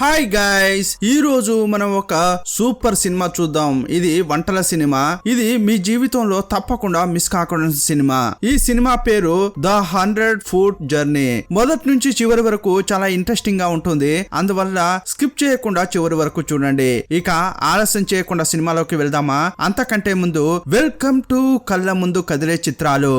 Hi guys, ఈ రోజు మనం ఒక సూపర్ సినిమా చూద్దాం. ఇది వంటల సినిమా. ఇది మీ జీవితంలో తప్పకుండా మిస్ కాకుండా సినిమా. ఈ సినిమా పేరు ద 100 ఫుట్ జర్నీ. మొదటి నుంచి చివరి వరకు చాలా ఇంట్రెస్టింగ్ గా ఉంటుంది. అందువల్ల స్కిప్ చేయకుండా చివరి వరకు చూడండి. ఇక ఆలస్యం చేయకుండా సినిమాలోకి వెళ్దామా? అంతకంటే ముందు వెల్కమ్ టు కళ్ళ ముందు కదిలే చిత్రాలు.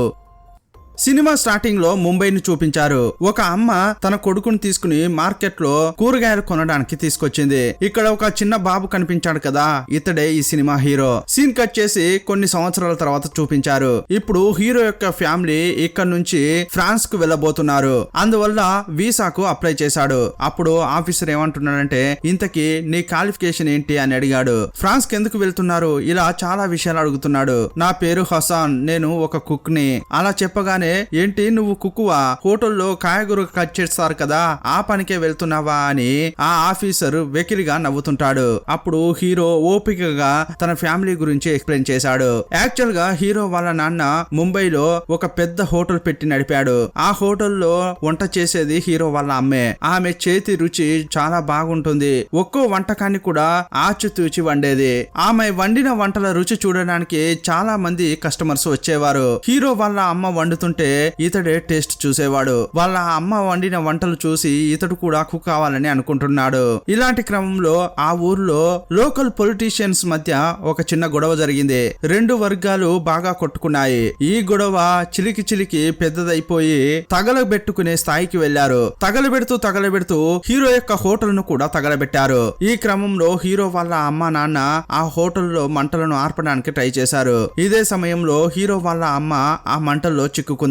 సినిమా స్టార్టింగ్ లో ముంబైని చూపించారు. ఒక అమ్మ తన కొడుకుని తీసుకుని మార్కెట్ లో కూరగాయలు కొనడానికి తీసుకొచ్చింది. ఇక్కడ ఒక చిన్న బాబు కనిపించాడు కదా, ఇతడే ఈ సినిమా హీరో. సీన్ కట్ చేసి కొన్ని సంవత్సరాల తర్వాత చూపించారు. ఇప్పుడు హీరో యొక్క ఫ్యామిలీ ఇక్కడ నుంచి ఫ్రాన్స్ కు వెళ్ళబోతున్నారు. అందువల్ల వీసాకు అప్లై చేశాడు. అప్పుడు ఆఫీసర్ ఏమంటున్నాడంటే, ఇంతకీ నీ క్వాలిఫికేషన్ ఏంటి అని అడిగాడు. ఫ్రాన్స్ కి ఎందుకు వెళ్తున్నారు? ఇలా చాలా విషయాలు అడుగుతున్నాడు. నా పేరు హసాన్, నేను ఒక కుక్ ని. అలా చెప్పగానే, ఏంటి నువ్వు కుక్కువా? హోటల్లో కాయగూర కట్ చేస్తారు కదా, ఆ పనికే వెళ్తున్నావా అని ఆ ఆఫీసర్ వెకిలిగా నవ్వుతుంటాడు. అప్పుడు హీరో ఓపికగా తన ఫ్యామిలీ గురించి ఎక్స్ప్లెయిన్ చేశాడు. యాక్చువల్ గా హీరో వాళ్ళ నాన్న ముంబైలో ఒక పెద్ద హోటల్ పెట్టి నడిపాడు. ఆ హోటల్లో వంట చేసేది హీరో వాళ్ళ అమ్మే. ఆమె చేతి రుచి చాలా బాగుంటుంది. ఒక్కో వంటకాన్ని కూడా ఆచితూచి వండేది. ఆమె వండిన వంటల రుచి చూడడానికి చాలా మంది కస్టమర్స్ వచ్చేవారు. హీరో వాళ్ళ అమ్మ వండుతుంటే ఇతడే టేస్ట్ చూసేవాడు. వాళ్ళ అమ్మ వండిన వంటలు చూసి ఇతడు కూడా కుక్ కావాలని అనుకుంటున్నాడు. ఇలాంటి క్రమంలో ఆ ఊర్లో లోకల్ పొలిటీషియన్స్ మధ్య ఒక చిన్న గొడవ జరిగింది. రెండు వర్గాలు బాగా కొట్టుకున్నాయి. ఈ గొడవ చిలికి చిలికి పెద్దదైపోయి తగలబెట్టుకునే స్థాయికి వెళ్లారు. తగలబెడుతూ హీరో యొక్క హోటల్ ను కూడా తగలబెట్టారు. ఈ క్రమంలో హీరో వాళ్ళ అమ్మ నాన్న ఆ హోటల్లో మంటలను ఆర్పడానికి ట్రై చేశారు. ఇదే సమయంలో హీరో వాళ్ళ అమ్మ ఆ మంటల్లో చిక్కుకుంది.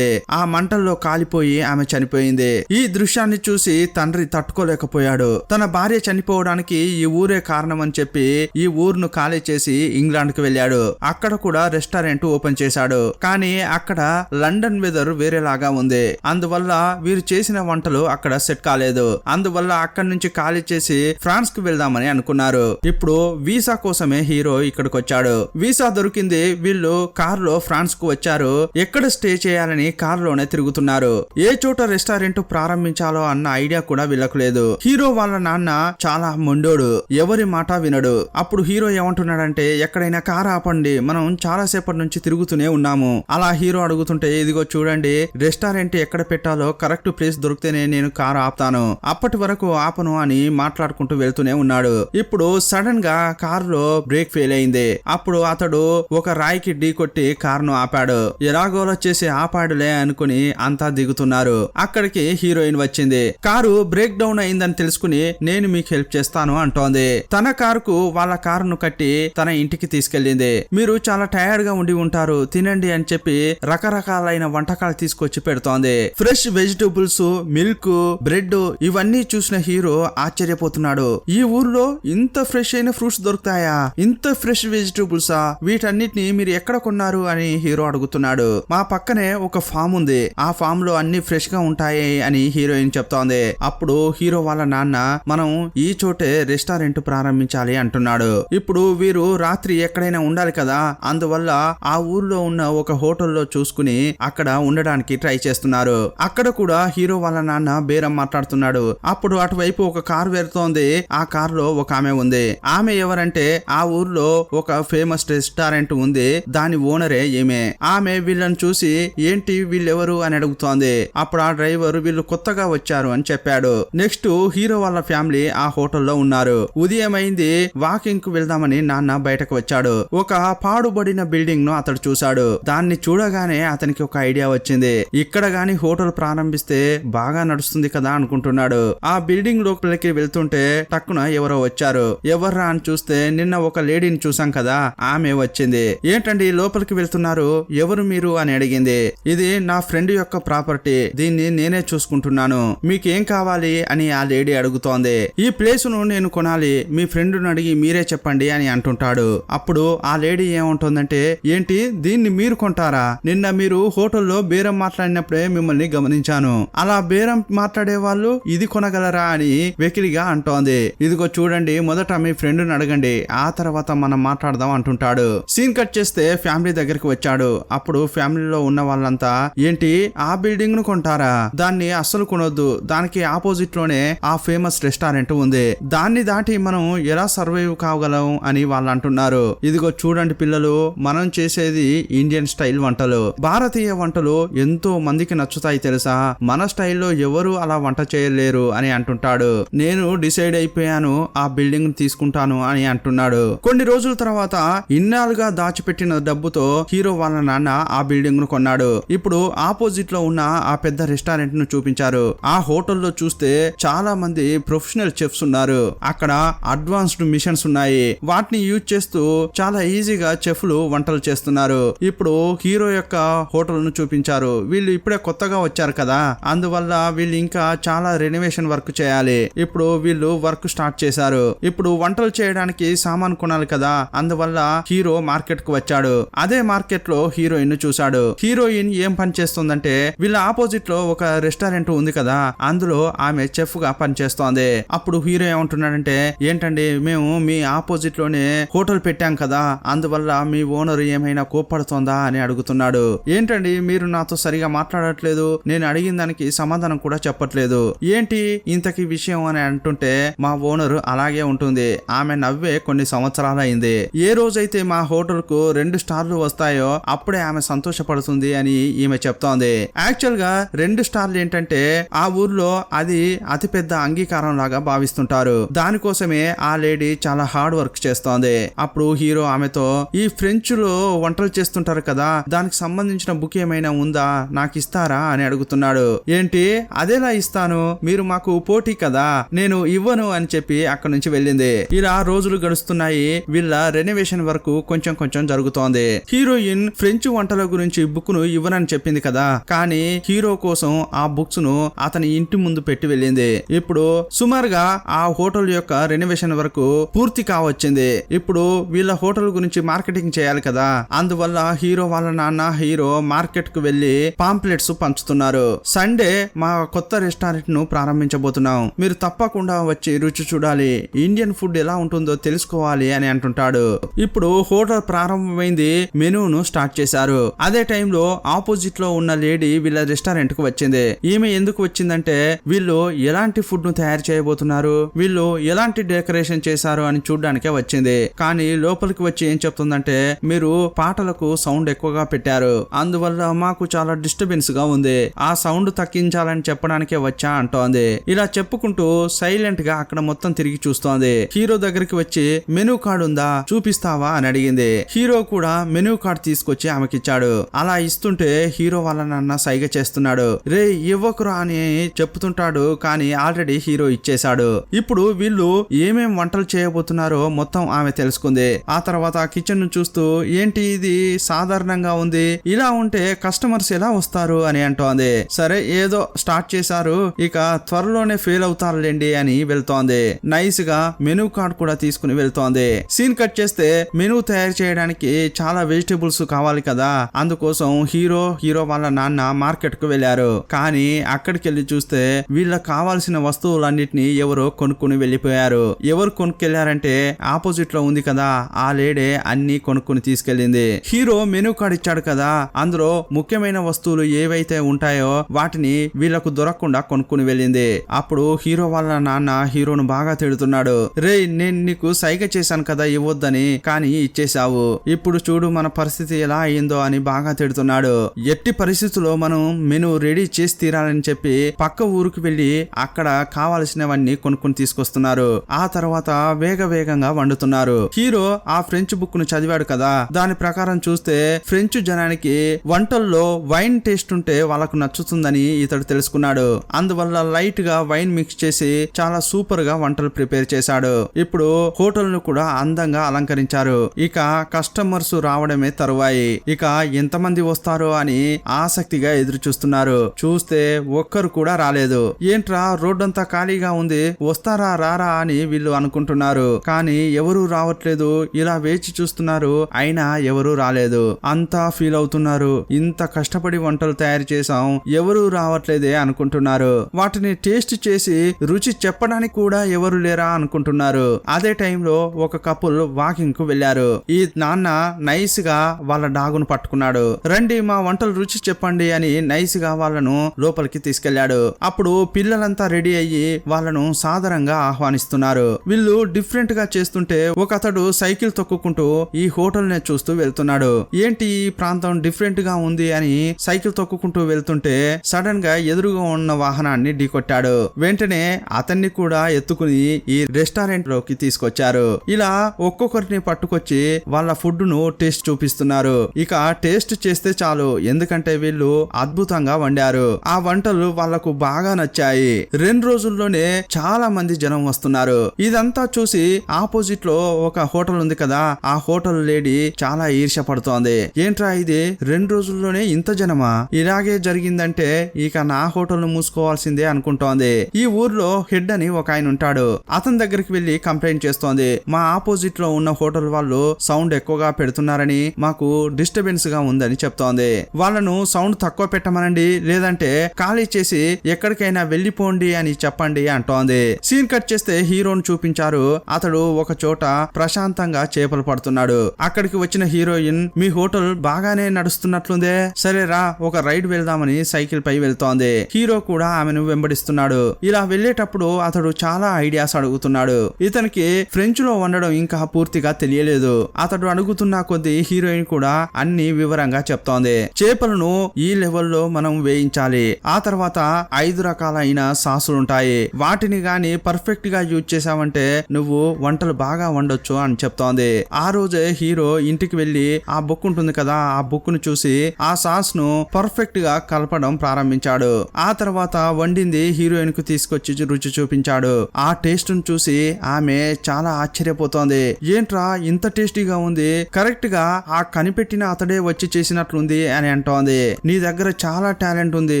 ఆ మంటల్లో కాలిపోయి ఆమె చనిపోయింది. ఈ దృశ్యాన్ని చూసి తండ్రి తట్టుకోలేకపోయాడు. తన భార్య చనిపోవడానికి ఈ ఊరే కారణం అని చెప్పి ఈ ఊరును ఖాళీ చేసి ఇంగ్లాండ్ కు వెళ్ళాడు. అక్కడ కూడా రెస్టారెంట్ ఓపెన్ చేశాడు. కానీ అక్కడ లండన్ వెదర్ వేరేలాగా ఉంది. అందువల్ల వీరు చేసిన వంటలు అక్కడ సెట్ కాలేదు. అందువల్ల అక్కడి నుంచి ఖాళీ చేసి ఫ్రాన్స్ కు వెళ్దామని అనుకున్నారు. ఇప్పుడు వీసా కోసమే హీరో ఇక్కడికి వచ్చాడు. వీసా దొరికింది. వీళ్ళు కార్ లో ఫ్రాన్స్ కు వచ్చారు. ఎక్కడ స్టే చేయాలని కార్ లోనే తిరుగుతున్నారు. ఏ చోట రెస్టారెంట్ ప్రారంభించాలో అన్న ఐడియా కూడా వీళ్ళకు లేదు. హీరో వాళ్ళ నాన్న చాలా మొండోడు, ఎవరి మాట వినడు. అప్పుడు హీరో ఏమంటున్నాడంటే, ఎక్కడైనా కార్ ఆపండి, మనం చాలా సేపటి నుంచి తిరుగుతూనే ఉన్నాము. అలా హీరో అడుగుతుంటే, ఇదిగో చూడండి, రెస్టారెంట్ ఎక్కడ పెట్టాలో కరెక్ట్ ప్లేస్ దొరికితేనే నేను కార్ ఆపుతాను, అప్పటి వరకు ఆపను అని మాట్లాడుకుంటూ వెళ్తూనే ఉన్నాడు. ఇప్పుడు సడన్ గా కార్ లో బ్రేక్ ఫెయిల్ అయింది. అప్పుడు అతడు ఒక రాయికి ఢీ కొట్టి కార్ ను ఆపాడు. ఎలాగోలా చేసి ఆపాడులే అనుకుని అంతా దిగుతున్నారు. అక్కడికి హీరోయిన్ వచ్చింది. కారు బ్రేక్ డౌన్ అయిందని తెలుసుకుని, నేను మీకు హెల్ప్ చేస్తాను అంటోంది. తన కారుకు వాళ్ళ కారును కట్టి తన ఇంటికి తీసుకెళ్లింది. మీరు చాలా టైర్డ్ గా ఉండి ఉంటారు, తినండి అని చెప్పి రకరకాలైన వంటకాలు తీసుకొచ్చి పెడుతోంది. ఫ్రెష్ వెజిటబుల్స్, మిల్క్, బ్రెడ్ ఇవన్నీ చూసిన హీరో ఆశ్చర్యపోతున్నాడు. ఈ ఊర్లో ఇంత ఫ్రెష్ అయిన ఫ్రూట్స్ దొరుకుతాయా? ఇంత ఫ్రెష్ వెజిటబుల్సా? వీటన్నిటిని మీరు ఎక్కడ కొన్నారు అని హీరో అడుగుతున్నాడు. మా పక్కనే ఒక ఫామ్ ఉంది, ఆ ఫామ్ లో అన్ని ఫ్రెష్ గా ఉంటాయి అని హీరోయిన్ చెప్తోంది. అప్పుడు హీరో వాళ్ళ నాన్న, మనం ఈ చోటే రెస్టారెంట్ ప్రారంభించాలి అంటున్నాడు. ఇప్పుడు వీరు రాత్రి ఎక్కడైనా ఉండాలి కదా, అందువల్ల ఆ ఊర్లో ఉన్న ఒక హోటల్లో చూసుకుని అక్కడ ఉండడానికి ట్రై చేస్తున్నారు. అక్కడ కూడా హీరో వాళ్ళ నాన్న బేరం మాట్లాడుతున్నాడు. అప్పుడు అటువైపు ఒక కార్ వెళ్తోంది. ఆ కార్ లో ఒక ఆమె ఉంది. ఆమె ఎవరంటే, ఆ ఊర్లో ఒక ఫేమస్ రెస్టారెంట్ ఉంది, దాని ఓనరే ఈమె. ఆమె వీళ్ళని చూసి, ఏంటి వీళ్ళెవరు అని అడుగుతోంది. అప్పుడు ఆ డ్రైవర్ వీళ్ళు కొత్తగా వచ్చారు అని చెప్పాడు. నెక్స్ట్ హీరో వాళ్ళ ఫ్యామిలీ ఆ హోటల్లో ఉన్నారు. ఉదయం అయింది. వాకింగ్ కు వెళ్దామని నాన్న బయటకు వచ్చాడు. ఒక పాడుబడిన బిల్డింగ్ ను అతడు చూశాడు. దాన్ని చూడగానే అతనికి ఒక ఐడియా వచ్చింది. ఇక్కడ గాని హోటల్ ప్రారంభిస్తే బాగా నడుస్తుంది కదా అనుకుంటున్నాడు. ఆ బిల్డింగ్ లోపలికి వెళ్తుంటే టక్కున ఎవరో వచ్చారు. ఎవర్రా అని చూస్తే, నిన్న ఒక లేడీని చూసాం కదా, ఆమె వచ్చింది. ఏంటండి లోపలికి వెళ్తున్నారు, ఎవరు మీరు అని అడిగింది. ఇది నా ఫ్రెండ్ యొక్క ప్రాపర్టీ, దీన్ని నేనే చూసుకుంటున్నాను, మీకేం కావాలి అని ఆ లేడీ అడుగుతోంది. ఈ ప్లేస్ ను నేను కొనాలి, మీ ఫ్రెండ్ ను అడిగి మీరే చెప్పండి అని అంటుంటాడు. అప్పుడు ఆ లేడీ ఏమంటుందంటే, ఏంటి దీన్ని మీరు కొంటారా? నిన్న మీరు హోటల్లో బేరం మాట్లాడినప్పుడే మిమ్మల్ని గమనించాను. అలా బేరం మాట్లాడే వాళ్ళు ఇది కొనగలరా అని వెకిలిగా అంటోంది. ఇదిగో చూడండి, మొదట మీ ఫ్రెండ్ ను అడగండి, ఆ తర్వాత మనం మాట్లాడదాం అంటుంటాడు. సీన్ కట్ చేస్తే ఫ్యామిలీ దగ్గరికి వచ్చాడు. అప్పుడు ఫ్యామిలీలో ఉన్న వాళ్ళంతా వాళ్ళంతా ఏంటి ఆ బిల్డింగ్ ను కొంటారా, దాన్ని అస్సలు కొనొద్దు, దానికి ఆపోజిట్ లోనే ఆ ఫేమస్ రెస్టారెంట్ ఉంది, దాన్ని దాటి మనం ఎలా సర్వైవ్ కాగలం అని వాళ్ళు అంటున్నారు. ఇదిగో చూడండి పిల్లలు, మనం చేసేది ఇండియన్ స్టైల్ వంటలు, భారతీయ వంటలు ఎంతో మందికి నచ్చుతాయి తెలుసా, మన స్టైల్లో ఎవరు అలా వంట చేయలేరు అని అంటుంటాడు. నేను డిసైడ్ అయిపోయాను, ఆ బిల్డింగ్ తీసుకుంటాను అని అంటున్నాడు. కొన్ని రోజుల తర్వాత ఇన్నాళ్ళుగా దాచిపెట్టిన డబ్బుతో హీరో వాళ్ళ నాన్న ఆ బిల్డింగ్ ను కొన్నాడు. ఇప్పుడు ఆపోజిట్ లో ఉన్న ఆ పెద్ద రెస్టారెంట్ ను చూపించారు. ఆ హోటల్లో చూస్తే చాలా మంది ప్రొఫెషనల్ చెఫ్స్ ఉన్నారు. అక్కడ అడ్వాన్స్డ్ మిషన్స్ ఉన్నాయి. వాటిని యూజ్ చేస్తూ చాలా ఈజీగా చెఫ్లు వంటలు చేస్తున్నారు. ఇప్పుడు హీరో యొక్క హోటల్ ను చూపించారు. వీళ్ళు ఇప్పుడే కొత్తగా వచ్చారు కదా, అందువల్ల వీళ్ళు ఇంకా చాలా రెనోవేషన్ వర్క్ చేయాలి. ఇప్పుడు వీళ్ళు వర్క్ స్టార్ట్ చేశారు. ఇప్పుడు వంటలు చేయడానికి సామాన్ కొనాలి కదా, అందువల్ల హీరో మార్కెట్ కు వచ్చాడు. అదే మార్కెట్ లో హీరోయిన్ ను చూశాడు. హీరోయిన్ ఏం పని చేస్తుందంటే, వీళ్ళ ఆపోజిట్ లో ఒక రెస్టారెంట్ ఉంది కదా, అందులో ఆమె చెఫ్ గా పనిచేస్తోంది. అప్పుడు హీరో ఏమంటున్నాడంటే, ఏంటండి మేము మీ ఆపోజిట్ లోనే హోటల్ పెట్టాం కదా, అందువల్ల మీ ఓనర్ ఏమైనా కోప్పడుతోందా అని అడుగుతున్నాడు. ఏంటండి మీరు నాతో సరిగా మాట్లాడట్లేదు, నేను అడిగిన దానికి సమాధానం కూడా చెప్పట్లేదు, ఏంటి ఇంతకీ విషయం అని అంటుంటే, మా ఓనర్ అలాగే ఉంటుంది, ఆమె నవ్వే కొన్ని సంవత్సరాలైంది, ఏ రోజైతే మా హోటల్ కు 2 స్టార్లు వస్తాయో అప్పుడే ఆమె సంతోషపడుతుంది అని ఈమె చెప్తోంది. యాక్చువల్ గా 2 స్టార్లు ఏంటంటే ఆ ఊర్లో అది అతిపెద్ద అంగీకారం లాగా భావిస్తుంటారు. దానికోసమే ఆ లేడీ చాలా హార్డ్ వర్క్ చేస్తోంది. అప్పుడు హీరో ఆమెతో, ఈ ఫ్రెంచ్ లో వంటలు చేస్తుంటారు కదా, దానికి సంబంధించిన బుక్ ఏమైనా ఉందా, నాకు ఇస్తారా అని అడుగుతున్నాడు. ఏంటి అదేలా ఇస్తాను, మీరు మాకు పోటీ కదా, నేను ఇవ్వను అని చెప్పి అక్కడి నుంచి వెళ్ళింది. ఇలా రోజులు గడుస్తున్నాయి. వీళ్ళ రెనోవేషన్ వరకు కొంచెం కొంచెం జరుగుతోంది. హీరోయిన్ ఫ్రెంచ్ వంటల గురించి బుక్ ను ఇవ్వనని చెప్పింది కదా, కానీ హీరో కోసం ఆ బుక్స్ ను అతని ఇంటి ముందు పెట్టి వెళ్ళింది. ఇప్పుడు సుమారుగా ఆ హోటల్ యొక్క రెనోవేషన్ వరకు పూర్తి కావచ్చింది. ఇప్పుడు వీళ్ళ హోటల్ గురించి మార్కెటింగ్ చేయాలి కదా, అందువల్ల హీరో వాళ్ళ నాన్న హీరో మార్కెట్ కు వెళ్లి పాంప్లెట్స్ పంచుతున్నారు. సండే మా కొత్త రెస్టారెంట్ ను ప్రారంభించబోతున్నాం, మీరు తప్పకుండా వచ్చి రుచి చూడాలి, ఇండియన్ ఫుడ్ ఎలా ఉంటుందో తెలుసుకోవాలి అని అంటుంటాడు. ఇప్పుడు హోటల్ ప్రారంభమైంది, మెనూను స్టార్ట్ చేశారు. అదే టైంలో ఆపోజిట్ లో ఉన్న లేడీ వీళ్ళ రెస్టారెంట్ కు వచ్చింది. ఈమె ఎందుకు వచ్చిందంటే, వీళ్ళు ఎలాంటి ఫుడ్ ను తయారు చేయబోతున్నారు, వీళ్ళు ఎలాంటి డెకరేషన్ చేశారు అని చూడడానికే వచ్చింది. కానీ లోపలికి వచ్చి ఏం చెప్తుందంటే, మీరు పాటలకు సౌండ్ ఎక్కువగా పెట్టారు, అందువల్ల మాకు చాలా డిస్టర్బెన్స్ గా ఉంది, ఆ సౌండ్ తగ్గించాలని చెప్పడానికే వచ్చా అంటోంది. ఇలా చెప్పుకుంటూ సైలెంట్ గా అక్కడ మొత్తం తిరిగి చూస్తోంది. హీరో దగ్గరికి వచ్చి, మెనూ కార్డు ఉందా చూపిస్తావా అని అడిగింది. హీరో కూడా మెనూ కార్డు తీసుకొచ్చి ఆమెకిచ్చాడు. అలా ఇస్తుంటే హీరో వాళ్ళ నాన్న సైగ చేస్తున్నాడు. రే ఇవ్వకురా అని చెప్తుంటాడు, కానీ ఆల్రెడీ హీరో ఇచ్చేశాడు. ఇప్పుడు వీళ్ళు ఏమేం వంటలు చేయబోతున్నారో మొత్తం ఆమె తెలుసుకుంది. ఆ తర్వాత కిచెన్ ను చూస్తూ, ఏంటి ఇది సాధారణంగా ఉంది, ఇలా ఉంటే కస్టమర్స్ ఎలా వస్తారు అని అంటోంది. సరే ఏదో స్టార్ట్ చేశారు, ఇక త్వరలోనే ఫెయిల్ అవుతారులేండి అని వెళ్తోంది. నైస్ గా మెనూ కార్డ్ కూడా తీసుకుని వెళ్తోంది. సీన్ కట్ చేస్తే మెనూ తయారు చేయడానికి చాలా వెజిటేబుల్స్ కావాలి కదా, అందుకోసం హీరో వాళ్ళ నాన్న మార్కెట్ కు వెళ్లారు. కానీ అక్కడికి వెళ్లి చూస్తే వీళ్ళకి కావాల్సిన వస్తువులన్నిటిని ఎవరో కొనుక్కుని వెళ్లిపోయారు. ఎవరు కొనుక్కెళ్లారంటే, ఆపోజిట్ లో ఉంది కదా ఆ లేడే అన్ని కొనుక్కుని తీసుకెళ్లింది. హీరో మెనూ కార్డ్ ఇచ్చాడు కదా, అందులో ముఖ్యమైన వస్తువులు ఏవైతే ఉంటాయో వాటిని వీళ్లకు దొరకకుండా కొనుక్కుని వెళ్ళింది. అప్పుడు హీరో వాళ్ళ నాన్న హీరోను బాగా తిడుతున్నాడు. రే నేను నీకు సైగ చేశాను కదా ఇవ్వొద్దని, కానీ ఇచ్చేశావు, ఇప్పుడు చూడు మన పరిస్థితి ఎలా అయిందో అని బాగా తిడుతున్నాడు. ఎట్టి పరిస్థితుల్లో మనం మెనూ రెడీ చేసి తీరాలని చెప్పి పక్క ఊరికి వెళ్లి అక్కడ కావాల్సినవన్నీ కొనుక్కుని తీసుకొస్తున్నారు. ఆ తర్వాత వేగంగా వండుతున్నారు. హీరో ఆ ఫ్రెంచ్ బుక్ ను చదివాడు కదా, దాని ప్రకారం చూస్తే ఫ్రెంచ్ జనానికి వంటల్లో వైన్ టేస్ట్ ఉంటే వాళ్ళకు నచ్చుతుందని ఇతడు తెలుసుకున్నాడు. అందువల్ల లైట్ గా వైన్ మిక్స్ చేసి చాలా సూపర్ గా వంటలు ప్రిపేర్ చేశాడు. ఇప్పుడు హోటల్ ను కూడా అందంగా అలంకరించారు. ఇక కస్టమర్స్ రావడమే తరువాయి. ఇక ఎంతమంది వస్తారో అని ఆసక్తిగా ఎదురు చూస్తున్నారు. చూస్తే ఒక్కరు కూడా రాలేదు. ఏంట్రా రోడ్డంతా ఖాళీగా ఉంది, వస్తారా రారా అని వీళ్ళు అనుకుంటున్నారు. కానీ ఎవరూ రావట్లేదు. ఇలా వేచి చూస్తున్నారు, అయినా ఎవరూ రాలేదు. అంతా ఫీల్ అవుతున్నారు, ఇంత కష్టపడి వంటలు తయారు చేసాం, ఎవరూ రావట్లేదే అనుకుంటున్నారు. వాటిని టేస్ట్ చేసి రుచి చెప్పడానికి కూడా ఎవరు లేరా అనుకుంటున్నారు. అదే టైంలో ఒక కపుల్ వాకింగ్ కు వెళ్లారు. ఈ నాన్న నైస్ గా వాళ్ళ డాగును పట్టుకున్నాడు. రండి మా వంటలు రుచి చెప్పండి అని నైస్ గా వాళ్ళను లోపలికి తీసుకెళ్లాడు. అప్పుడు పిల్లలంతా రెడీ అయ్యి వాళ్ళను సాదరంగా ఆహ్వానిస్తున్నారు. వీళ్ళు డిఫరెంట్ గా చేస్తుంటే ఒక అతడు సైకిల్ తొక్కుకుంటూ ఈ హోటల్ నే చూస్తూ వెళ్తున్నాడు. ఏంటి ఈ ప్రాంతం డిఫరెంట్ గా ఉంది అని సైకిల్ తొక్కుకుంటూ వెళ్తుంటే సడన్ గా ఎదురుగా ఉన్న వాహనాన్ని ఢీకొట్టాడు. వెంటనే అతన్ని కూడా ఎత్తుకుని ఈ రెస్టారెంట్ లోకి తీసుకొచ్చారు. ఇలా ఒక్కొక్కరిని పట్టుకొచ్చి వాళ్ళ ఫుడ్ ను టేస్ట్ చూపిస్తున్నారు. ఇక టేస్ట్ చేస్తే చాలు, ఎందుకంటే వీళ్ళు అద్భుతంగా వండారు. ఆ వంటలు వాళ్లకు బాగా నచ్చాయి. 2 రోజుల్లోనే చాలా మంది జనం వస్తున్నారు. ఇదంతా చూసి ఆపోజిట్ లో ఒక హోటల్ ఉంది కదా, ఆ హోటల్ లేడీ చాలా ఈర్ష్య పడుతోంది. ఏంట్రా ఇది 2 రోజుల్లోనే ఇంత జనమా? ఇలాగే జరిగిందంటే ఇక నా హోటల్ ను మూసుకోవాల్సిందే అనుకుంటోంది. ఈ ఊర్లో హెడ్ అని ఒక ఆయన ఉంటాడు. అతని దగ్గరికి వెళ్లి కంప్లైంట్ చేస్తోంది. మా ఆపోజిట్ లో ఉన్న హోటల్ వాళ్ళు సౌండ్ ఎక్కువగా పెడుతున్నారని, మాకు డిస్టర్బెన్స్ గా ఉందని చెప్తోంది. వాళ్ళను సౌండ్ తక్కువ పెట్టమనండి, లేదంటే ఖాళీ చేసి ఎక్కడికైనా వెళ్లిపోండి అని చెప్పండి అంటోంది. సీన్ కట్ చేస్తే హీరోను చూపించారు. అతడు ఒక చోట ప్రశాంతంగా చేపలు పడుతున్నాడు. అక్కడికి వచ్చిన హీరోయిన్, మీ హోటల్ బాగానే నడుస్తున్నట్లుందే, సరేరా ఒక రైడ్ వెళ్దామని సైకిల్ పై వెళ్తోంది. హీరో కూడా ఆమెను వెంబడిస్తున్నాడు. ఇలా వెళ్లేటప్పుడు అతడు చాలా ఐడియాస్ అడుగుతున్నాడు. ఇతనికి ఫ్రెంచ్ లో వండడం ఇంకా పూర్తిగా తెలియలేదు. అతడు అడుగుతున్న కొద్దీ హీరోయిన్ కూడా అన్ని వివరంగా చెప్తోంది. చేపలను ఈ లెవెల్లో మనం వేయించాలి. ఆ తర్వాత 5 రకాలైన సాసులుంటాయి. వాటిని గాని పర్ఫెక్ట్ గా యూజ్ చేసావంటే నువ్వు వంటలు బాగా వండొచ్చు అని చెప్తోంది. ఆ రోజే హీరో ఇంటికి వెళ్లి ఆ బుక్ ఉంటుంది కదా, ఆ బుక్ ను చూసి ఆ సాస్ ను పర్ఫెక్ట్ గా కలపడం ప్రారంభించాడు. ఆ తర్వాత వండింది హీరోయిన్ కు తీసుకొచ్చి రుచి చూపించాడు. ఆ టేస్ట్ ను చూసి ఆమె చాలా ఆశ్చర్యపోతోంది. ఏంట్రా ఇంత టేస్టీగా ఉంది, కరెక్ట్ గా ఆ కనిపెట్టిన అతడే వచ్చి చేసినట్లుంది అని అంటోంది. నీ దగ్గర చాలా టాలెంట్ ఉంది,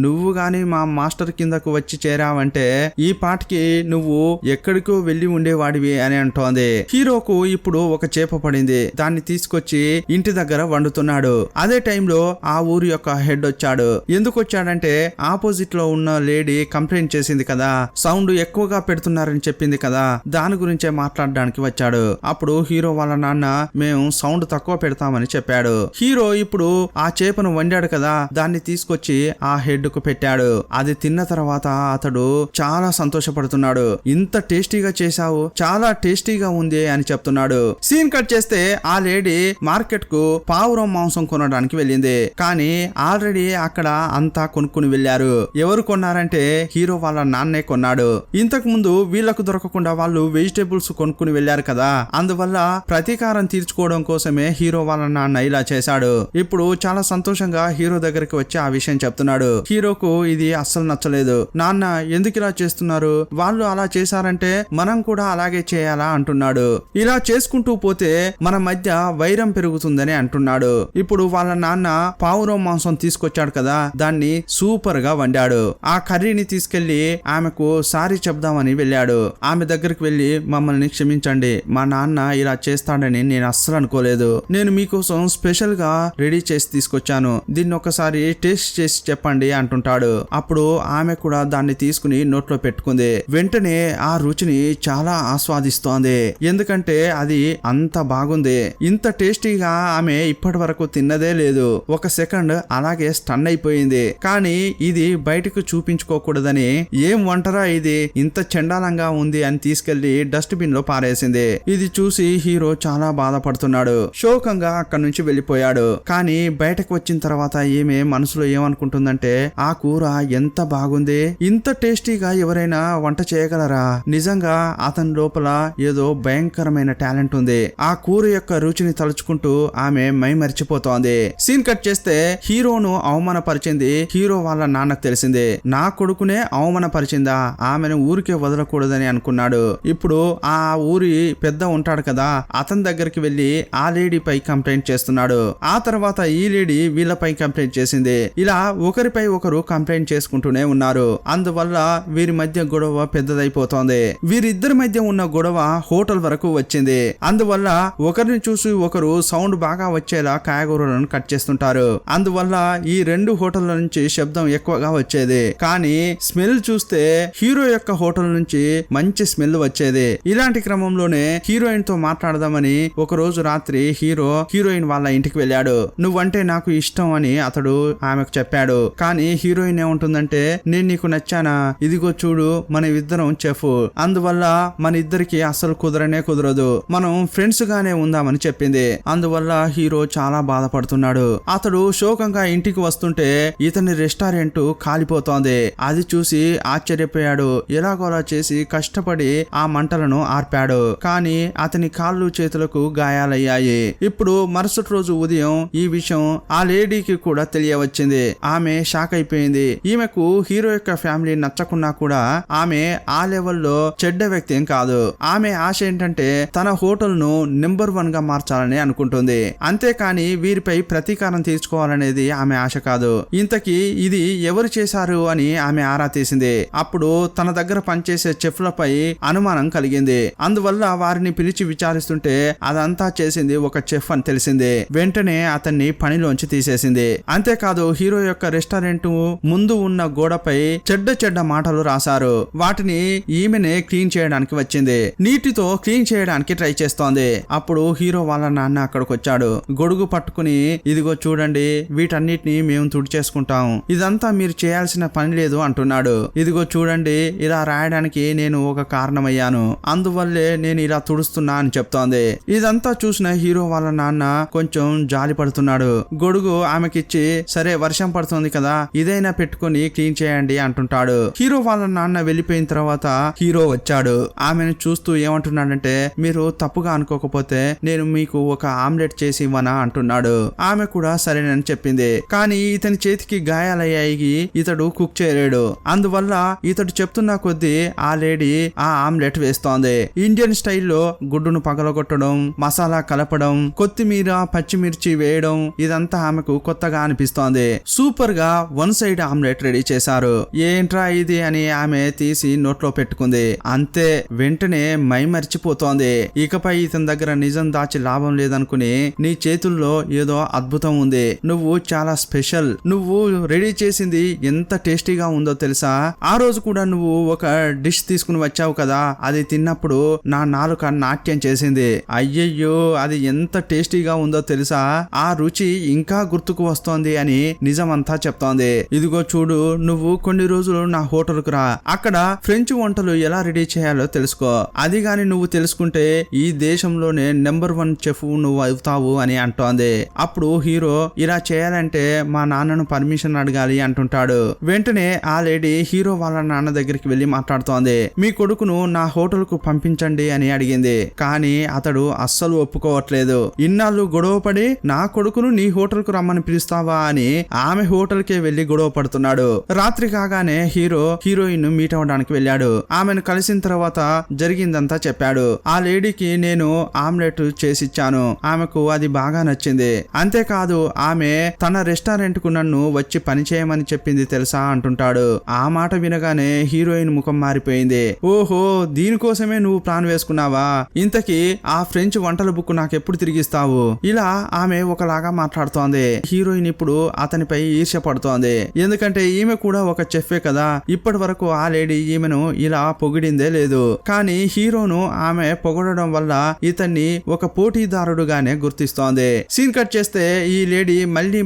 నువ్వు గాని మా మాస్టర్ కిందకు వచ్చి చేరావంటే ఈ పాటికి నువ్వు ఎక్కడికో వెళ్లి ఉండేవాడివి అని అంటోంది. హీరోకు ఇప్పుడు ఒక చేప పడింది. దాన్ని తీసుకొచ్చి ఇంటి దగ్గర వండుతున్నాడు. అదే టైంలో ఆ ఊరి యొక్క హెడ్ వచ్చాడు. ఎందుకు వచ్చాడంటే ఆపోజిట్ లో ఉన్న లేడీ కంప్లైంట్ చేసింది కదా, సౌండ్ ఎక్కువగా పెడుతున్నారని చెప్పింది కదా, దాని గురించే మాట్లాడడానికి వచ్చాడు. అప్పుడు హీరో వాళ్ళ నాన్న మేము సౌండ్ తక్కువ పెడతామని చెప్పాడు. హీరో ఇప్పుడు ఆ చేపను వండాడు కదా, దాన్ని తీసుకొచ్చి ఆ హెడ్ కు పెట్టాడు. అది తిన్న తర్వాత అతడు చాలా సంతోషపడుతున్నాడు. ఇంత టేస్టీగా చేశావు, చాలా టేస్టీగా ఉంది అని చెప్తున్నాడు. సీన్ కట్ చేస్తే ఆ లేడీ మార్కెట్ కు పావురం మాంసం కొనడానికి వెళ్ళింది. కానీ ఆల్రెడీ అక్కడ అంతా కొనుక్కుని వెళ్లారు. ఎవరు కొన్నారంటే హీరో వాళ్ళ నాన్నే కొన్నాడు. ఇంతకు ముందు వీళ్లకు దొరకకుండా వాళ్ళు వెజిటేబుల్స్ కొనుక్కుని వెళ్లారు కదా, అందువల్ల ప్రతీకారం తీర్చుకోవడం కోసమే హీరో వాళ్ళ నాన్న ఇలా చేశాడు. ఇప్పుడు చాలా సంతోషంగా హీరో దగ్గరికి వచ్చి ఆ విషయం చెప్తున్నాడు. హీరోకు ఇది అస్సలు నచ్చలేదు. నాన్న ఎందుకు ఇలా చేస్తున్నారు, వాళ్ళు అలా చేశారంటే మనం కూడా అలాగే చేయాలా అంటున్నాడు. ఇలా చేసుకుంటూ పోతే మన మధ్య వైరం పెరుగుతుందని అంటున్నాడు. ఇప్పుడు వాళ్ళ నాన్న పావురం మాంసం తీసుకొచ్చాడు కదా, దాన్ని సూపర్ గా వండాడు. ఆ కర్రీని తీసుకెళ్లి ఆమెకు సారీ చెప్దామని వెళ్ళాడు. ఆమె దగ్గరికి వెళ్లి మమ్మల్ని క్షమించండి, మా నాన్న ఇలా చేస్తాడని నేను అస్సలు అనుకోలేదు. నేను మీకోసం స్పెషల్ గా రెడీ చేసి తీసుకొచ్చాను, దీన్ని ఒకసారి టేస్ట్ చేసి చెప్పండి అంటుంటాడు. అప్పుడు ఆమె కూడా దాన్ని తీసుకుని నోట్లో పెట్టుకుంది. వెంటనే ఆ రుచిని చాలా ఆస్వాదిస్తోంది, ఎందుకంటే అది అంత బాగుంది. ఇంత టేస్టీగా ఆమె ఇప్పటి వరకు తిన్నదే లేదు. ఒక సెకండ్ అలాగే స్టన్ అయిపోయింది. కానీ ఇది బయటకు చూపించుకోకూడదని ఏం వంటరా ఇది ఇంత చండాలంగా ఉంది అని తీసుకెళ్లి డస్ట్ బిన్ లో పారేసింది. ఇది చూసి హీరో చాలా బాధపడుతున్నాడు. శోకంగా అక్కడి నుంచి వెళ్లిపోయాడు. కానీ బయటకు వచ్చిన తర్వాత ఈమె మనసులో ఏమనుకుంటుందంటే ఆ కూర ఎంత బాగుంది, ఇంత టేస్టీగా ఎవరైనా వంట చేయగలరా? నిజంగా అతని లోపల ఏదో భయంకరమైన టాలెంట్ ఉంది. ఆ కూర యొక్క రుచిని తలుచుకుంటూ ఆమె మై మర్చిపోతోంది. సీన్ కట్ చేస్తే హీరోను అవమానపరిచింది హీరో వాళ్ళ నాన్నకు తెలిసింది. నా కొడుకునే అవమానపరిచిందా, ఆమెను ఊరికే వదలకూడదని అనుకున్నాడు. ఇప్పుడు ఆ ఊరి పెద్ద ఉంటాడు కదా, అతని దగ్గరికి వెళ్లి ఆ లేడీ పై కంప్లైంట్ చేస్తున్నాడు. ఆ తర్వాత ఈ లేడీ వీళ్ళపై కంప్లైంట్ చేసింది. ఇలా ఒకరిపై ఒకరు కంప్లైంట్ చేసుకుంటూనే ఉన్నారు. అందువల్ల వీరి మధ్య గొడవ పెద్దదైపోతోంది. వీరిద్దరి మధ్య ఉన్న గొడవ హోటల్ వరకు వచ్చింది. అందువల్ల ఒకరిని చూసి ఒకరు సౌండ్ బాగా వచ్చేలా కాయగూరలను కట్ చేస్తుంటారు. అందువల్ల ఈ 2 హోటళ్ల నుంచి శబ్దం ఎక్కువగా వచ్చేది. కానీ స్మెల్ చూస్తే హీరో యొక్క హోటల్ నుంచి మంచి స్మెల్ వచ్చేది. ఇలాంటి క్రమంలోనే హీరోయిన్ తో మాట్లాడదామని ఒక రోజు రాత్రి హీరో హీరోయిన్ వాళ్ళ ఇంటికి వెళ్ళాడు. నువ్వంటే నాకు నాకు ఇష్టం అని అతడు ఆమెకు చెప్పాడు. కానీ హీరోయిన్ ఏముంటుందంటే, నేను నీకు నచ్చానా, ఇదిగో చూడు మన ఇద్దరం చెఫ్, అందువల్ల మన ఇద్దరికి అసలు కుదరదు, మనం ఫ్రెండ్స్ గానే ఉందామని చెప్పింది. అందువల్ల హీరో చాలా బాధపడుతున్నాడు. అతడు శోకంగా ఇంటికి వస్తుంటే ఇతని రెస్టారెంట్ కాలిపోతోంది. అది చూసి ఆశ్చర్యపోయాడు. ఎలాగోలా చేసి కష్టపడి ఆ మంటలను ఆర్పాడు. కానీ అతని కాళ్ళు చేతులకు గాయాలయ్యాయి. ఇప్పుడు మరుసటి రోజు ఉదయం ఈ విషయం ఆ లేడీకి కూడా తెలియవచ్చింది. ఆమె షాక్ అయిపోయింది. ఈమెకు హీరో యొక్క ఫ్యామిలీ నచ్చకున్నా కూడా ఆమె ఆ లెవెల్లో చెడ్డ వ్యక్తి ఏం కాదు. ఆమె ఆశ ఏంటంటే తన హోటల్ ను నెంబర్ 1 గా మార్చాలని అనుకుంటుంది. అంతేకాని వీరిపై ప్రతీకారం తీర్చుకోవాలనేది ఆమె ఆశ కాదు. ఇంతకీ ఇది ఎవరు చేశారు అని ఆమె ఆరా తీసింది. అప్పుడు తన దగ్గర పనిచేసే చెఫ్లపై అనుమానం కలిగింది. అందువల్ల వారిని పిలిచి విచారిస్తుంటే అదంతా చేసింది ఒక చెఫ్ అని తెలిసింది. వెంటనే అతన్ని పనిలోంచి తీసేసింది. అంతేకాదు హీరో యొక్క రెస్టారెంట్ ముందు ఉన్న గోడపై చెడ్డ మాటలు రాశారు. వాటిని ఈమెనే క్లీన్ చేయడానికి వచ్చింది. నీటితో క్లీన్ చేయడానికి ట్రై చేస్తోంది. అప్పుడు హీరో వాళ్ళ నాన్న అక్కడికి వచ్చాడు. గొడుగు పట్టుకుని, ఇదిగో చూడండి వీటన్నిటిని మేము తుడిచేసుకుంటాం, ఇదంతా మీరు చేయాల్సిన పని లేదు అంటున్నాడు. ఇదిగో చూడండి ఇలా రాయడానికి నేను ఒక కారణమయ్యాను, అందువల్లే నేను ఇలా తుడుస్తున్నా అని చెప్తోంది. ఇదంతా చూసిన హీరో వాళ్ళ నాన్న కొంచెం జాలి పడుతున్నాడు. గొడుగు ఆమెకిచ్చి, సరే వర్షం పడుతుంది కదా ఇదైనా పెట్టుకుని క్లీన్ చేయండి అంటుంటాడు. హీరో వాళ్ళ నాన్న వెళ్ళిపోయిన తర్వాత హీరో వచ్చాడు. ఆమెను చూస్తూ ఏమంటున్నాడంటే, మీరు తప్పుగా అనుకోకపోతే నేను మీకు ఒక ఆమ్లెట్ చేసి ఇవ్వనా అంటున్నాడు. ఆమె కూడా సరేనని చెప్పింది. కానీ ఇతని చేతికి గాయాలయ్యాయి, ఇతడు కుక్ చేయలేడు. అందువల్ల ఇతడు చెప్తున్న కొద్దీ ఆ లేడీ ఆ ఆమ్లెట్ వేస్తోంది. ఇండియన్ స్టైల్లో గుడ్డును పగలగొట్టడం, మసాలా కలపడం, కొత్తిమీర పచ్చిమిర్చి వేయడం, ఇదంతా ఆమెకు కొత్తగా అనిపిస్తోంది. సూపర్ గా 1 సైడ్ ఆమ్లెట్ రెడీ చేశారు. ఏంట్రా ఇది అని ఆమె తీసి నోట్లో పెట్టుకుంది. అంతే, వెంటనే మై మర్చిపోతోంది. ఇకపై ఇతని దగ్గర నిజం దాచి లాభం లేదనుకుని, నీ చేతుల్లో ఏదో అద్భుతం ఉంది, నువ్వు చాలా స్పెషల్, నువ్వు రెడీ చేసింది ఎంత టేస్టీగా ఉందో తెలుసా, ఆ రోజు కూడా నువ్వు ఒక డిష్ తీసుకుని వచ్చావు కదా, అది తిన్నప్పుడు నా నాలుక నాట్యం చేసింది, అయ్యయ్యో అది ఎంత టేస్టీగా ఉందో తెలుసా, ఆ రుచి ఇంకా గుర్తుకు వస్తోంది అని నిజమంతా చెప్తోంది. ఇదిగో చూడు, నువ్వు కొన్ని రోజులు నా హోటల్కు రా, అక్కడ ఫ్రెంచ్ వంటలు ఎలా రెడీ చేయాలో తెలుసుకో, అది గాని నువ్వు తెలుసుకుంటే ఈ దేశంలోనే నెంబర్ 1 చెఫ్ నువ్వు అవుతావు అని అంటోంది. అప్పుడు హీరో, ఇలా చేయాలంటే మా నాన్నను పర్మిషన్ అడగాలి అంటుంటాడు. వెంటనే ఆ లేడీ హీరో వాళ్ళ నాన్న దగ్గరికి వెళ్లి మాట్లాడుతోంది. మీ కొడుకును నా హోటల్ కు పంపించండి అని అడిగింది. కానీ అతడు అస్సలు ఒప్పుకోవట్లేదు. ఇన్నాళ్ళు గొడవపడి నా కొడుకును నీ హోటల్ కు రమ్మని పిలుస్తావా అని ఆమె హోటల్ కే వెళ్లి గొడవ పడుతున్నాడు. రాత్రి కాగానే హీరో హీరోయిన్ మీట్ అవడానికి వెళ్ళాడు. ఆమెను కలిసిన తర్వాత జరిగిందంతా చెప్పాడు. ఆ లేడీకి నేను ఆమ్లెట్ చేసిచ్చాను, ఆమెకు అది బాగా నచ్చింది. అంతేకాదు ఆమె తన రెస్టారెంట్ కు నన్ను వచ్చి పని చేయమని చెప్పింది తెలుసా అంటుంటాడు. ఆ మాట వినగానే హీరోయిన్ ముఖం మారిపోయింది. ఓహో, దీనికోసమే నువ్వు ప్లాన్ వేసుకున్నావా, ఇంతకీ ఆ ఫ్రెంచ్ వంటల బుక్ నాకెప్పుడు తిరిగిస్తావు, ఇలా ఆమె ఒకలాగా మాట్లాడుతోంది. హీరోయిన్ ఇప్పుడు అతనిపై ఈర్ష్య పడుతోంది. ఎందుకంటే ఈమె కూడా ఒక చెఫే కదా, ఇప్పటి వరకు ఆ లేడీ ఈమెను ఇలా పొగిడిందే లేదు. కానీ హీరోను ఆమె పొగడడం వల్ల ఇతన్ని ఒక పోటీదారుడుగానే గుర్తిస్తోంది. సీన్ కట్ చేస్తే ఈ లేడీ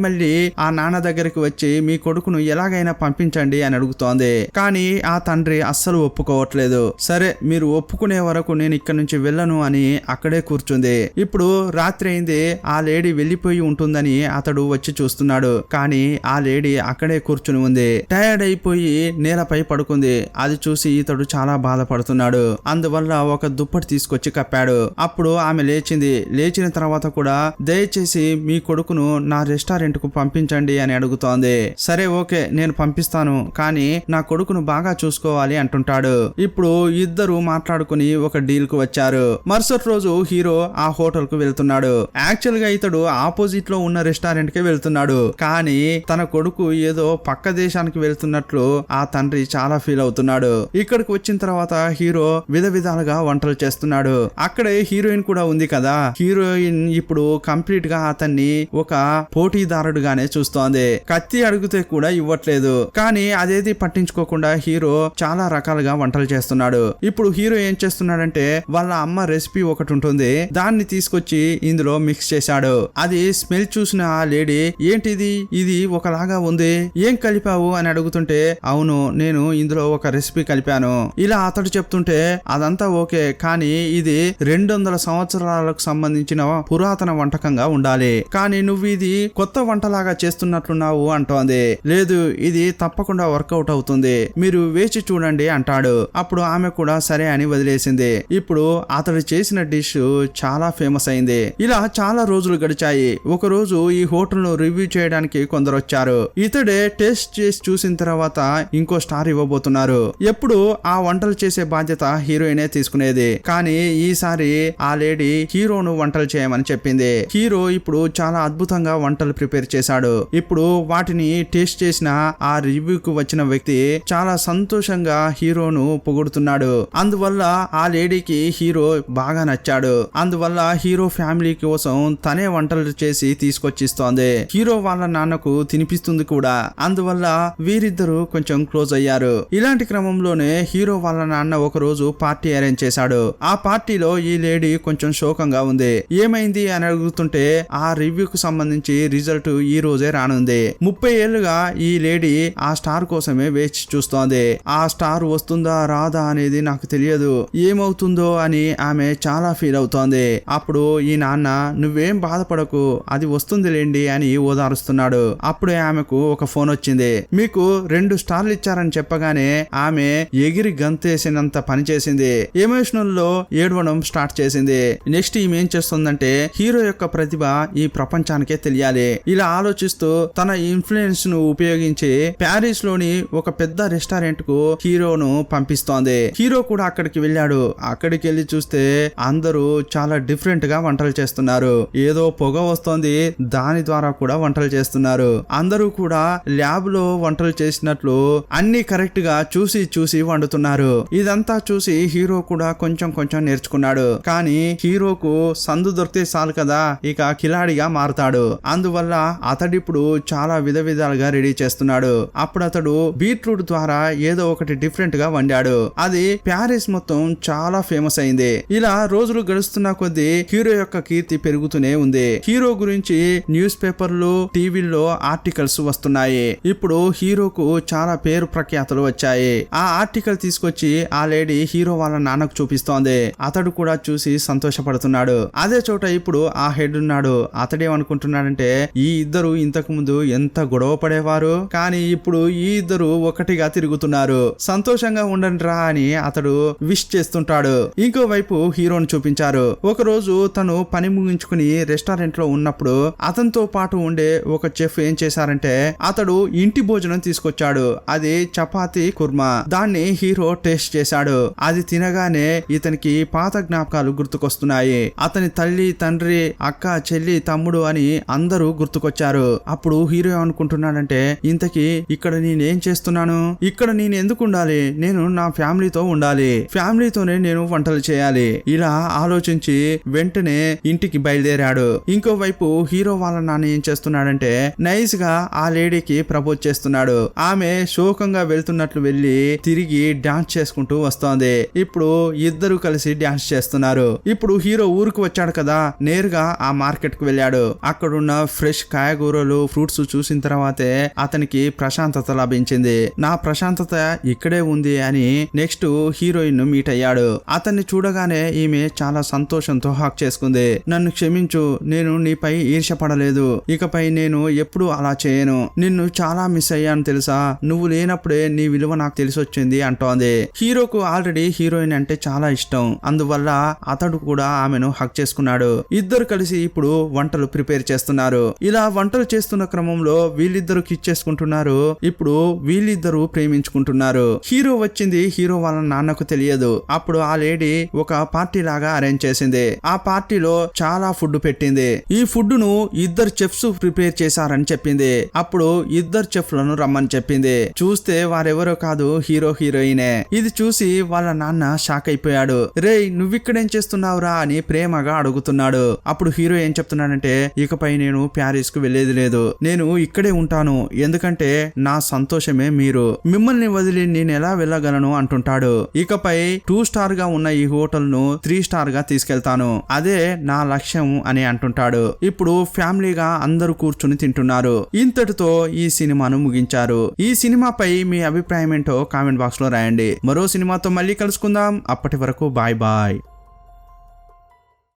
మళ్ళీ ఆ నాన్న దగ్గరికి వచ్చి మీ కొడుకును ఎలాగైనా పంపించండి అని అడుగుతోంది. కానీ ఆ తండ్రి అస్సలు ఒప్పుకోవట్లేదు. సరే మీరు ఒప్పుకునే వరకు నేను ఇక్కడ నుంచి వెళ్ళను అని అక్కడే కూర్చుంది. ఇప్పుడు రాత్రి అయింది, ఆ లేడీ వెళ్లిపోయి ఉంటుందని అతడు వచ్చి చూస్తున్నాడు. కానీ ఆ లేడీ అక్కడే కూర్చుని ఉంది. టైర్డ్ అయిపోయి నేలపై పడుకుంది. అది చూసి ఇతడు చాలా బాధపడుతున్నాడు. అందువల్ల ఒక దుప్పటి తీసుకొచ్చి కప్పాడు. అప్పుడు ఆమె లేచింది. లేచిన తర్వాత కూడా దయచేసి మీ కొడుకును నా రెస్టారెంట్ కు పంపించండి అని అడుగుతోంది. సరే ఓకే నేను పంపిస్తాను, కానీ నా కొడుకును బాగా చూసుకోవాలి అంటుంటాడు. ఇప్పుడు ఇద్దరు మాట్లాడుకుని ఒక డీల్ కు వచ్చారు. మరుసటి రోజు హీరో ఆ హోటల్ కు వెళ్తున్నాడు. యాక్చువల్ గా ఇతడు ఆపోజిట్ లో ఉన్న రెస్టారెంట్ కి వెళ్తున్నాడు. కానీ తన కొడుకు ఏదో పక్క దేశానికి వెళ్తున్నట్లు ఆ తండ్రి చాలా ఫీల్ అవుతున్నాడు. ఇక్కడికి వచ్చిన తర్వాత హీరో విధాలుగా వంటలు చేస్తున్నాడు. అక్కడే హీరోయిన్ కూడా ఉంది కదా. హీరోయిన్ ఇప్పుడు కంప్లీట్ గా అతన్ని ఒక పోటీదారుడుగానే చూస్తోంది. కత్తి అడిగితే కూడా ఇవ్వట్లేదు. కానీ అదేది పట్టించుకోకుండా హీరో చాలా రకాలుగా వంటలు చేస్తున్నాడు. ఇప్పుడు హీరో ఏం చేస్తున్నాడంటే వాళ్ళ అమ్మ రెసిపీ ఒకటి ఉంటుంది, దాన్ని తీసుకొచ్చి ఇందులో మిక్స్ చేశాడు. అది స్మెల్ చూసిన ఆ లేడీ ఏంటిది, ఇది ఒకలాగా ఉంది, ఏం కలిపావు అని అడుగుతుంటే అవును నేను ఇందులో ఒక రెసిపీ కలిపాను ఇలా అతడు చెప్తుంటే అదంతా ఓకే, కానీ ఇది 200 సంవత్సరాలకు సంబంధించిన పురాతన వంటకంగా ఉండాలి, కానీ నువ్వు ఇది కొత్త వంటలాగా చేస్తున్నట్లున్నావు అంటోంది. లేదు ఇది తప్పకుండా వర్కౌట్ అవుతుంది, మీరు వేచి చూడండి అంటాడు. అప్పుడు ఆమె కూడా సరే అని వదిలేసింది. ఇప్పుడు అతడు చేసిన డిష్ చాలా ఫేమస్ అయింది. ఇలా చాలా రోజులు గడిచాయి. ఒక రోజు ఈ హోటల్ ను రివ్యూ చేయడానికి కొందరు వచ్చారు. ఇతడే టేస్ట్ చేసి చూసిన తర్వాత ఇంకో స్టార్ ఇవ్వబోతున్నారు. ఎప్పుడు ఆ వంటలు చేసే బాధ్యత హీరోయినే తీసుకునేది, కానీ ఈసారి ఆ లేడీ హీరోను వంటలు చేయమని చెప్పింది. హీరో ఇప్పుడు చాలా అద్భుతంగా వంటలు ప్రిపేర్ చేశాడు. ఇప్పుడు వాటిని టేస్ట్ చేసిన ఆ రివ్యూకు వచ్చిన వ్యక్తి చాలా సంతోషంగా హీరోను పొగుడుతున్నాడు. అందువల్ల ఆ లేడీకి హీరో బాగా నచ్చాడు. అందువల్ల హీరో ఫ్యామిలీ కోసం తనే వంటలు చేసి తీసుకొచ్చిస్తోంది. హీరో వాళ్ళ నాన్నకు తినిపిస్తుంది కూడా. అందువల్ల వీరిద్దరూ కొంచెం క్లోజ్ అయ్యారు. ఇలాంటి క్రమంలోనే హీరో వాళ్ళ నాన్న ఒక రోజు పార్టీ అరేంజ్ చేశాడు. ఆ పార్టీలో ఈ లేడీ కొంచెం శోకంగా ఉంది. ఏమైంది అని అడుగుతుంటే ఆ రివ్యూకు సంబంధించి రిజల్ట్ ఈ రోజే రానుంది. 30 ఏళ్లుగా ఈ లేడీ ఆ స్టార్ కోసమే వేచి చూస్తోంది. ఆ స్టార్ వస్తుందా రాదా అనేది నాకు తెలియదు, ఏమవుతుందో అని ఆమె చాలా ఫీల్ అవుతోంది. అప్పుడు ఈ నాన్న నువ్వేం బాధపడకు, అది వస్తుందిలేండి అని ఓదారుస్తున్నాడు. అప్పుడే ఆమెకు ఒక ఫోన్ వచ్చింది. మీకు 2 స్టార్లు ఇచ్చారని చెప్పగానే ఆమె ఎగిరి గంతేసినంత పని చేసింది. ఎమోషనల్ లో ఏడవడం స్టార్ట్ చేసింది. నెక్స్ట్ ఈమె ఏం చేస్తుందంటే హీరో యొక్క ప్రతిభ ఈ ప్రపంచానికే తెలియాలి. ఇలా ఆలోచిస్తూ తన ఇన్ఫ్లుయెన్స్ ను ఉపయోగించి ప్యారిస్ లోని ఒక పెద్ద రెస్టారెంట్ కు హీరోను పంపిస్తోంది. హీరో కూడా అక్కడికి వెళ్ళాడు. అక్కడికి వెళ్ళి చూస్తే అందరూ చాలా డిఫరెంట్ గా వంటలు చేస్తున్నారు. ఏదో పొగ వస్తోంది, దాని ద్వారా కూడా వంటలు చేస్తున్నారు. అందరూ కూడా ల్యాబ్ లో వంటలు చేసినట్లు అన్ని కరెక్ట్ గా చూసి వండుతున్నారు. ఇదంతా చూసి హీరో కూడా కొంచెం నేర్చుకున్నాడు. కానీ హీరోకు సందు దొరికితే చాలు కదా, ఇక కిలాడిగా మారుతాడు. అందువల్ల అతడిప్పుడు చాలా విధాలుగా రెడీ చేస్తున్నాడు. అప్పుడు అతడు బీట్రూట్ ద్వారా ఏదో ఒకటి డిఫరెంట్ గా వండాడు. అది ప్యారిస్ మొత్తం చాలా ఫేమస్ అయింది. ఇలా రోజులు గడుస్తున్న కొద్దీ హీరో యొక్క కీర్తి పెరుగుతూనే ఉంది. హీరో గురించి న్యూస్ పేపర్లు టీవీల్లో ఆర్టికల్స్ వస్తున్నాయి. ఇప్పుడు హీరోకు చాలా పేరు ప్రఖ్యాతులు వచ్చాయి. ఆ ఆర్టికల్ తీసుకొచ్చి ఆ లేడీ హీరో వాళ్ళ నాన్నకు చూపిస్తోంది. అతడు కూడా చూసి సంతోషపడుతున్నాడు. అదే చోట ఇప్పుడు ఆ హెడ్ ఉన్నాడు. అతడేమనుకుంటున్నాడంటే ఈ ఇద్దరు ఇంతకు ముందు ఎంత గొడవ పడేవారు, కానీ ఇప్పుడు ఈ ఇద్దరు ఒకటిగా తిరుగుతున్నారు, సంతోషంగా ఉండండి రా అని అతడు విష్ చేస్తుంటాడు. ఇంకోవైపు హీరోని చూపించారు. ఒక రోజు తను పని ముగించుకుని రెస్టారెంట్ లో ఉన్నప్పుడు అతనితో పాటు ఉండే ఒక చెఫ్ ఏం చేశారంటే అతడు ఇంటి భోజనం తీసుకొచ్చాడు. అది చపాతీ కుర్మా. దాన్ని హీరో టేస్ట్ చేశాడు. అది తినగానే ఇతనికి పాత జ్ఞాపకాలు గుర్తుకొస్తున్నాయి. అతని తల్లి తండ్రి అక్క చెల్లి తమ్ముడు అని అందరూ గుర్తుకొచ్చారు. అప్పుడు హీరో అనుకుంటున్నాడంటే ఇంతకీ ఇక్కడ నేనేం చేస్తున్నాను, ఇక్కడ నేను ఎందుకు ఉండాలి, నేను నా ఫ్యామిలీతో ఉండాలి, ఫ్యామిలీతోనే నేను వంటలు చేయాలి. ఇలా ఆలోచించి వెంటనే ఇంటికి బయలుదేరాడు. ఇంకోవైపు హీరో వాళ్ళ నాన్న ఏం చేస్తున్నాడంటే నైస్ గా ఆ లేడీకి ప్రపోజ్ చేస్తున్నాడు. ఆమె శోకంగా వెళ్తున్నట్లు వెళ్లి తిరిగి డాన్స్ చేసుకుంటూ వస్తోంది. ఇప్పుడు ఇద్దరు కలిసి డాన్స్ చేస్తున్నారు. ఇప్పుడు హీరో ఊరుకు వచ్చాడు కదా, నేరుగా ఆ మార్కెట్ కు వెళ్ళాడు. అక్కడున్న ఫ్రెష్ కాయగూరలు ఫ్రూట్స్ చూసిన తర్వాతే అతనికి ప్రశాంతత లభించింది. నా ప్రశాంతత ఇక్కడే ఉంది అని నెక్స్ట్ హీరోయిన్ మీట్ అయ్యాడు. అతన్ని చూడగానే ఈమె చాలా సంతోషంతో హాక్ చేసుకుంది. నన్ను క్షమించు, నేను నీపై ఈర్ష్యపడలేదు, ఇకపై నేను ఎప్పుడు అలా చేయను, నిన్ను చాలా మిస్ అయ్యాను తెలుసా, నువ్వు లేనప్పుడే నీ విలువ నాకు తెలిసొచ్చింది అంటోంది. హీరోకు ఆల్రెడీ హీరోయిన్ అంటే చాలా ఇష్టం. అందువల్ల అతడు కూడా ఆమెను హక్ చేసుకున్నాడు. ఇద్దరు కలిసి ఇప్పుడు వంటలు ప్రిపేర్ చేస్తున్నారు. ఇలా వంటలు చేస్తున్న క్రమంలో వీళ్ళిద్దరు కిస్ చేసుకుంటున్నారు. ఇప్పుడు వీళ్ళిద్దరూ ప్రేమించుకుంటున్నారు. హీరో వచ్చింది హీరో వాళ్ళ నాన్నకు తెలియదు. అప్పుడు ఆ లేడీ ఒక పార్టీ లాగా అరేంజ్ చేసింది. ఆ పార్టీలో చాలా ఫుడ్ పెట్టింది. ఈ ఫుడ్ ను ఇద్దరు చెఫ్స్ ప్రిపేర్ చేశారని చెప్పింది. అప్పుడు ఇద్దరు చెఫ్లను రమ్మని చెప్పింది. చూస్తే వారెవరో కాదు, హీరో హీరోయినే. ఇది చూసి వాళ్ళ నాన్న షాక్ అయిపోయాడు. రేయ్ నువ్విక్కడేం చేస్తున్నావురా అని ప్రేమగా అడుగుతున్నాడు. అప్పుడు హీరో ఏం చెప్తున్నాడంటే ఇకపై నేను ప్యారిస్ కు వెళ్లేది లేదు, నేను ఇక్కడే ఉంటాను, ఎందుకంటే నా సంతోషమే మీరు, మిమ్మల్ని వదిలి నేను ఎలా వెళ్ళగలను అంటుంటాడు. ఇకపై 2 స్టార్ గా ఉన్న ఈ హోటల్ ను 3 స్టార్ గా తీసుకెళ్తాను, అదే నా లక్ష్యం అని అంటుంటాడు. ఇప్పుడు ఫ్యామిలీ ఫ్యామిలీగా అందరూ కూర్చుని తింటున్నారు. ఇంతటితో ఈ సినిమాను ముగించారు. ఈ సినిమాపై మీ అభిప్రాయం ఏంటో కామెంట్ బాక్స్ లో రాయండి. మరో సినిమాతో మళ్ళీ కలుసుకుందాం. అప్పటి వరకు బాయ్ బాయ్.